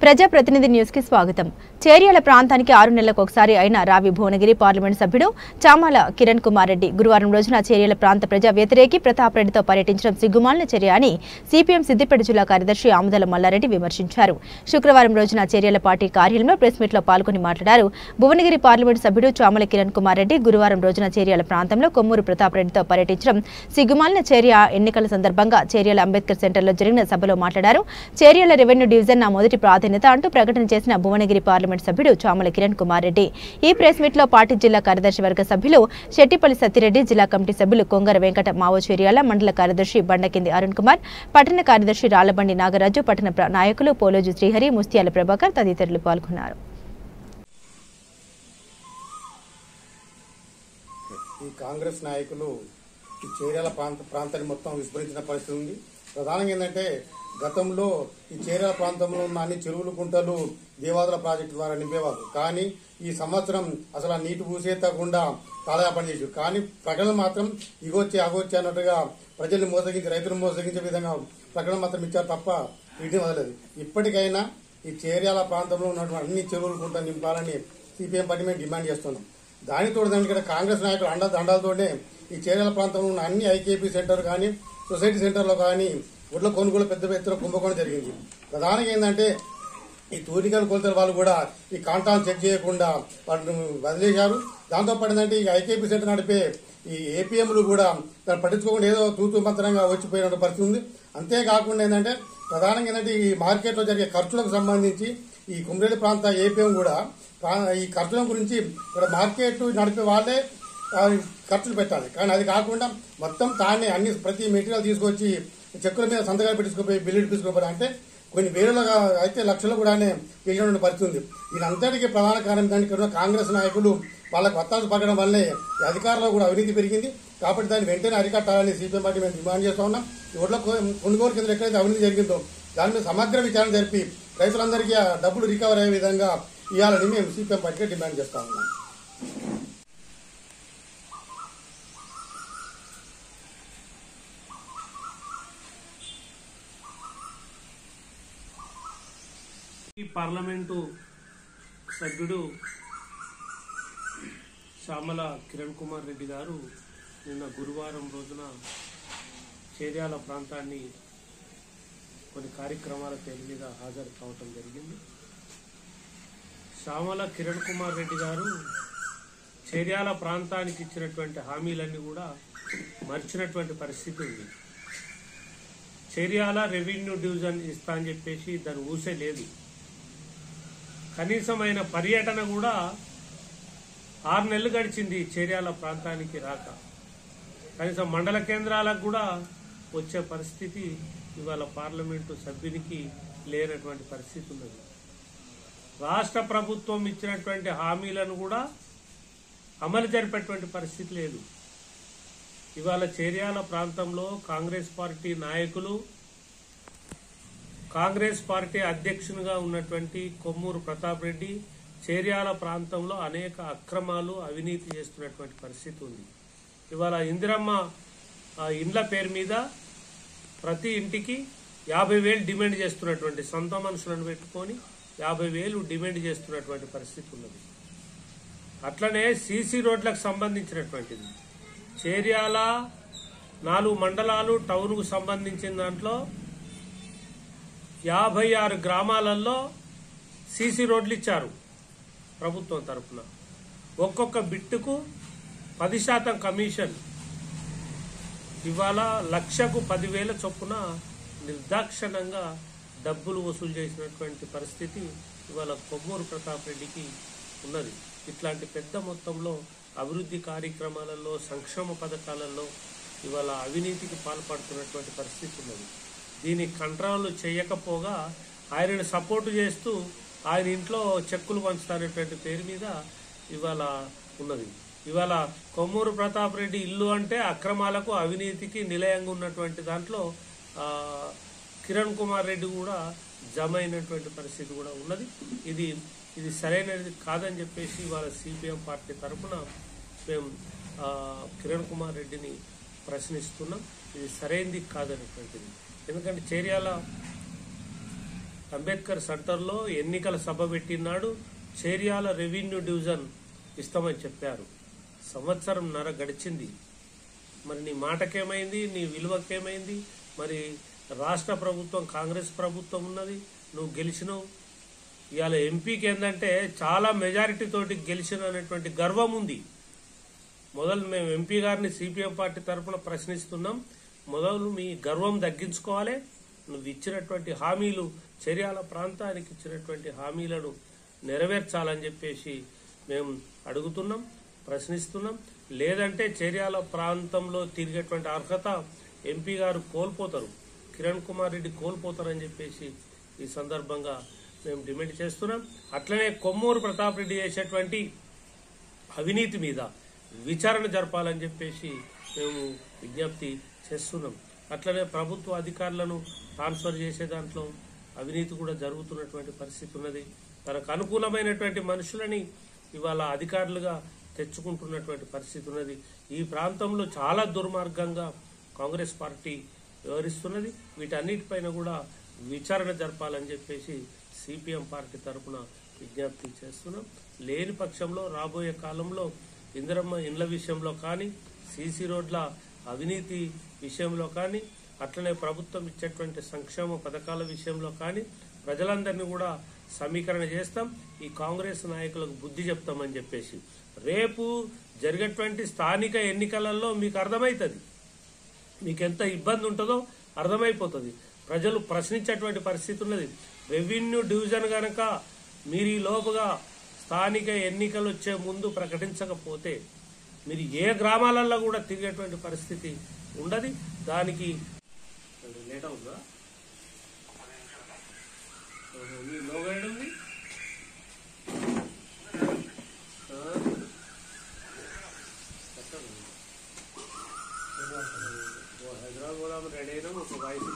ప్రజాప్రతినిధి న్యూస్ కి స్వాగతం. చేర్యాల ప్రాంతానికి 6 నెలలకు ఒకసారి అయిన రావి భువనగిరి పార్లమెంట్ సభ్యుడు చామల కిరణ్ కుమార్ రెడ్డి గురువారం రోజున చేర్యాల ప్రాంత ప్రజా వ్యతిరేకి ప్రతాప్ రెడ్డితో పర్యటించడం సిగ్గుమాలిన చర్య అని సిపిఎం సిద్దిపేట జిల్లా కార్యదర్శి ఆముదల మల్లారెడ్డి విమర్శించారు. శుక్రవారం రోజున చేర్యాల పార్టీ కార్యాలయంలో ప్రెస్ మీట్ లో పాల్గొని మాట్లాడారు. భువనగిరి పార్లమెంట్ సభ్యుడు చామల కిరణ్ కుమార్ రెడ్డి గురువారం రోజున చేర్యాల ప్రాంతంలో కొమ్మూరు ప్రతాప్ రెడ్డితో పర్యటించడం సిగ్గుమాలిన చర్య. ఎన్నికల సందర్భంగా చేర్యాల అంబేద్కర్ సెంటర్లో జరిగిన సభలో మాట్లాడారు. చేర్యాల రెవెన్యూ డివిజన్ నా మొదటి ప్రాధాన్యత అంటూ ప్రకటన చేసిన భువనగిరి పార్లమెంట్ సభ్యుడు చామల కిరణ్ కుమార్ రెడ్డి ఈ ప్రెస్ మీట్ లో పార్టీ జిల్లా కార్యదర్శి వర్గ సభ్యులు శెట్టిపల్లి సత్తిరెడ్డి, జిల్లా కమిటీ సభ్యులు కొంగర వెంకట మావో చేర్యాల, మండల కార్యదర్శి బండకింది అరుణ్ కుమార్, పట్టణ కార్యదర్శి రాళ్లబండి నాగరాజు, పట్టణ నాయకులు పోలోజు శ్రీహరి, ముస్తియాల ప్రభాకర్ తదితరులు పాల్గొన్నారు. ఈ కాంగ్రెస్ నాయకులు ఈ చేర్యాల ప్రాంతాన్ని మొత్తం విస్మరించిన పరిస్థితి ఉంది. ప్రధానంగా ఏంటంటే గతంలో ఈ చేర్యాల ప్రాంతంలో ఉన్న అన్ని చెరువులు, కుంటలు దేవాదుల ప్రాజెక్టు ద్వారా నింపేవారు. కానీ ఈ సంవత్సరం అసలు ఆ నీటి పూసేతకుండా కాలయాపన చేశారు. కానీ ప్రకటన మాత్రం ఇగొచ్చి అగొచ్చి అన్నట్టుగా ప్రజల్ని మోసగించి, రైతులను మోసగించే విధంగా ప్రకటన మాత్రం ఇచ్చారు తప్ప వీటిని వదలలేదు. ఇప్పటికైనా ఈ చేర్యాల ప్రాంతంలో ఉన్నటువంటి అన్ని చెరువులు, కుంటలు నింపాలని సిపిఎం పార్టీ మేము డిమాండ్ చేస్తున్నాం. దానితో ఇక్కడ కాంగ్రెస్ నాయకులు దండాలతోనే ఈ చేర్యాల ప్రాంతంలో ఉన్న అన్ని ఐకేపీ సెంటర్ కానీ, సొసైటీ సెంటర్లో కానీ గుడ్ల కొనుగోలు పెద్ద ఎత్తున కుంభకోణం జరిగింది. ప్రధానంగా ఏంటంటే ఈ తూనికల కొలతల వాళ్ళు కూడా ఈ కాంటాన్ని చెక్ చేయకుండా వాటిని వదిలేశారు. దాంతోపాటు ఏంటంటే ఈ ఐకేపీ సెంటర్ నడిపే ఈ ఏపీఎంలు కూడా దాన్ని పట్టించుకోకుండా ఏదో తూతూ మంత్రంగా వచ్చిపోయిన పరిస్థితి ఉంది. అంతేకాకుండా ఏంటంటే ప్రధానంగా ఏంటంటే ఈ మార్కెట్లో జరిగే ఖర్చులకు సంబంధించి ఈ కుమ్రేలి ప్రాంత ఏపీఎం కూడా ఈ ఖర్చుల గురించి ఇక్కడ మార్కెట్ నడిపే వాళ్ళే ఖర్చులు పెట్టాలి. కానీ అది కాకుండా మొత్తం తానే అన్ని ప్రతి మెటీరియల్ తీసుకొచ్చి చెక్కుల మీద సంతకాలు పెట్టించుకుపోయి బిల్లు తీసుకుపోయి అంటే కొన్ని వేలగా అయితే లక్షలు కూడా చేసినటువంటి పరిస్థితి ఉంది. దీనంతటికీ ప్రధాన కారణం దానికి కాంగ్రెస్ నాయకులు వాళ్ళకు వత్తాసు పడడం వల్లే అధికారులు కూడా అవినీతి పెరిగింది. కాబట్టి దాన్ని వెంటనే అరికట్టాలని సిపిఎం పార్టీ మేము డిమాండ్ చేస్తా ఉన్నాం. ఈ ఓట్ల కొనుగోలు కింద ఎక్కడైతే అవినీతి జరిగిందో దాని మీద సమగ్ర విచారణ జరిపి రైతులందరికీ ఆ డబ్బులు రికవర్ అయ్యే విధంగా ఇవ్వాలని మేము సిపిఎం పార్టీగా డిమాండ్ చేస్తా ఉన్నాం. పార్లమెంటు సభ్యుడు చామల కిరణ్ కుమార్ రెడ్డి గారు నిన్న గురువారం రోజున చేర్యాల ప్రాంతాన్ని కొన్ని కార్యక్రమాల పేరు మీద హాజరు కావటం జరిగింది. చామల కిరణ్ కుమార్ రెడ్డి గారు చేర్యాల ప్రాంతానికి ఇచ్చినటువంటి హామీలన్నీ కూడా మర్చినటువంటి పరిస్థితి ఉంది. చేర్యాల రెవెన్యూ డివిజన్ ఇస్తా అని చెప్పేసి దాని ఊసే లేదు. కనీసమైన పర్యటన కూడా 6 నెలలు గడిచింది చేర్యాల ప్రాంతానికి రాక. కనీసం మండల కేంద్రాలకు కూడా వచ్చే పరిస్థితి ఇవాళ పార్లమెంటు సభ్యునికి లేనటువంటి పరిస్థితి ఉన్నది. రాష్ట్ర ప్రభుత్వం ఇచ్చినటువంటి హామీలను కూడా అమలు జరిపేటువంటి పరిస్థితి లేదు. ఇవాళ చేర్యాల ప్రాంతంలో కాంగ్రెస్ పార్టీ నాయకులు, కాంగ్రెస్ పార్టీ అధ్యక్షునిగా ఉన్నటువంటి కొమ్మూరు ప్రతాప్ రెడ్డి చేర్యాల ప్రాంతంలో అనేక అక్రమాలు, అవినీతి చేస్తున్నటువంటి పరిస్థితి ఉంది. ఇవాళ ఇందిరమ్మ ఇండ్ల పేరు మీద ప్రతి ఇంటికి 50,000 డిమాండ్ చేస్తున్నటువంటి, సొంత మనుషులను పెట్టుకొని 50,000 డిమాండ్ చేస్తున్నటువంటి పరిస్థితి ఉన్నది. అట్లనే సీసీ రోడ్లకు సంబంధించినటువంటిది చేర్యాల 4 మండలాలు టౌన్కు సంబంధించిన దాంట్లో 56 గ్రామాలలో సీసీ రోడ్లు ఇచ్చారు ప్రభుత్వం తరఫున. ఒక్కొక్క బిట్టుకు 10% కమిషన్. ఇవాళ లక్షకు 10,000 చొప్పున నిర్దాక్షిణంగా డబ్బులు వసూలు చేసినటువంటి పరిస్థితి ఇవాళ కొమ్మూరు ప్రతాప్ రెడ్డికి ఉన్నది. ఇట్లాంటి పెద్ద మొత్తంలో అభివృద్ధి కార్యక్రమాలలో, సంక్షేమ పథకాలలో ఇవాళ అవినీతికి పాల్పడుతున్నటువంటి పరిస్థితి ఉన్నది. దీన్ని కంట్రోల్ చేయకపోగా ఆయనను సపోర్టు చేస్తూ ఆయన ఇంట్లో చెక్కులు పంచుతారనేటువంటి పేరు మీద ఇవాళ ఉన్నది. ఇవాళ కొమ్మూరు ప్రతాప్ రెడ్డి ఇల్లు అంటే అక్రమాలకు, అవినీతికి నిలయంగా ఉన్నటువంటి దాంట్లో కిరణ్ కుమార్ రెడ్డి కూడా జమ అయినటువంటి పరిస్థితి కూడా ఉన్నది. ఇది సరైనది కాదని చెప్పేసి ఇవాళ సిపిఎం పార్టీ తరఫున మేము కిరణ్ కుమార్ రెడ్డిని ప్రశ్నిస్తున్నాం. ఇది సరైనది కాదనేటువంటిది. ఎందుకంటే చేర్యాల అంబేద్కర్ సెంటర్లో ఎన్నికల సభ పెట్టినాడు. చేర్యాల రెవెన్యూ డివిజన్ ఇస్తామని చెప్పారు. సంవత్సరంన్నర గడిచింది. మరి నీ మాటకేమైంది, నీ విలువకేమైంది? మరి రాష్ట్ర ప్రభుత్వం కాంగ్రెస్ ప్రభుత్వం ఉన్నది, నువ్వు గెలిచినావు. ఇవాళ ఎంపీకి ఏంటంటే చాలా మెజారిటీ తోటి గెలిచిన అనేటువంటి గర్వం ఉంది. మొదలు మేము ఎంపీ గారిని సిపిఎం పార్టీ తరఫున ప్రశ్నిస్తున్నాం. మొదలు మీ గర్వం తగ్గించుకోవాలి. నువ్వు ఇచ్చినటువంటి హామీలు, చేర్యాల ప్రాంతానికి ఇచ్చినటువంటి హామీలను నెరవేర్చాలని చెప్పేసి మేము అడుగుతున్నాం, ప్రశ్నిస్తున్నాం. లేదంటే చేర్యాల ప్రాంతంలో తిరిగేటువంటి అర్హత ఎంపీ గారు కోల్పోతారు, కిరణ్ కుమార్ రెడ్డి కోల్పోతారని చెప్పేసి ఈ సందర్భంగా మేము డిమాండ్ చేస్తున్నాం. అట్లనే కొమ్మూరు ప్రతాప్ రెడ్డి చేసేటువంటి అవినీతి మీద విచారణ జరపాలని చెప్పేసి మేము విజ్ఞప్తి చేస్తున్నాం. అట్లనే ప్రభుత్వ అధికారులను ట్రాన్స్ఫర్ చేసే దాంట్లో అవినీతి కూడా జరుగుతున్నటువంటి పరిస్థితి ఉన్నది. తనకు అనుకూలమైనటువంటి మనుషులని ఇవాళ అధికారులుగా తెచ్చుకుంటున్నటువంటి పరిస్థితి ఉన్నది. ఈ ప్రాంతంలో చాలా దుర్మార్గంగా కాంగ్రెస్ పార్టీ వ్యవహరిస్తున్నది. వీటన్నిటిపైన కూడా విచారణ జరపాలని చెప్పేసి సిపిఎం పార్టీ తరఫున విజ్ఞప్తి చేస్తున్నాం. లేని పక్షంలో రాబోయే కాలంలో ఇందిరమ్మ ఇండ్ల విషయంలో కానీ, సీసీ రోడ్ల అవినీతి విషయంలో కానీ, అట్లనే ప్రభుత్వం ఇచ్చేటువంటి సంక్షేమ పథకాల విషయంలో కానీ ప్రజలందరినీ కూడా సమీకరణ చేస్తాం. ఈ కాంగ్రెస్ నాయకులకు బుద్ధి చెప్తామని చెప్పేసి రేపు జరిగేటువంటి స్థానిక ఎన్నికలలో మీకు అర్థమవుతుంది, మీకెంత ఇబ్బంది ఉంటుందో అర్థమైపోతుంది. ప్రజలు ప్రశ్నించేటువంటి పరిస్థితి ఉన్నది. రెవెన్యూ డివిజన్ కనుక మీరు ఈ లోపుగా స్థానిక ఎన్నికలు వచ్చే ముందు ప్రకటించకపోతే మీరు ఏ గ్రామాలలో కూడా తిరిగేటువంటి పరిస్థితి ఉండదు. దానికి లేట్ అవుతుందా? మీ లోగో ఉంది, హైదరాబాద్ రెడీ అయినా ఒక వాయిస్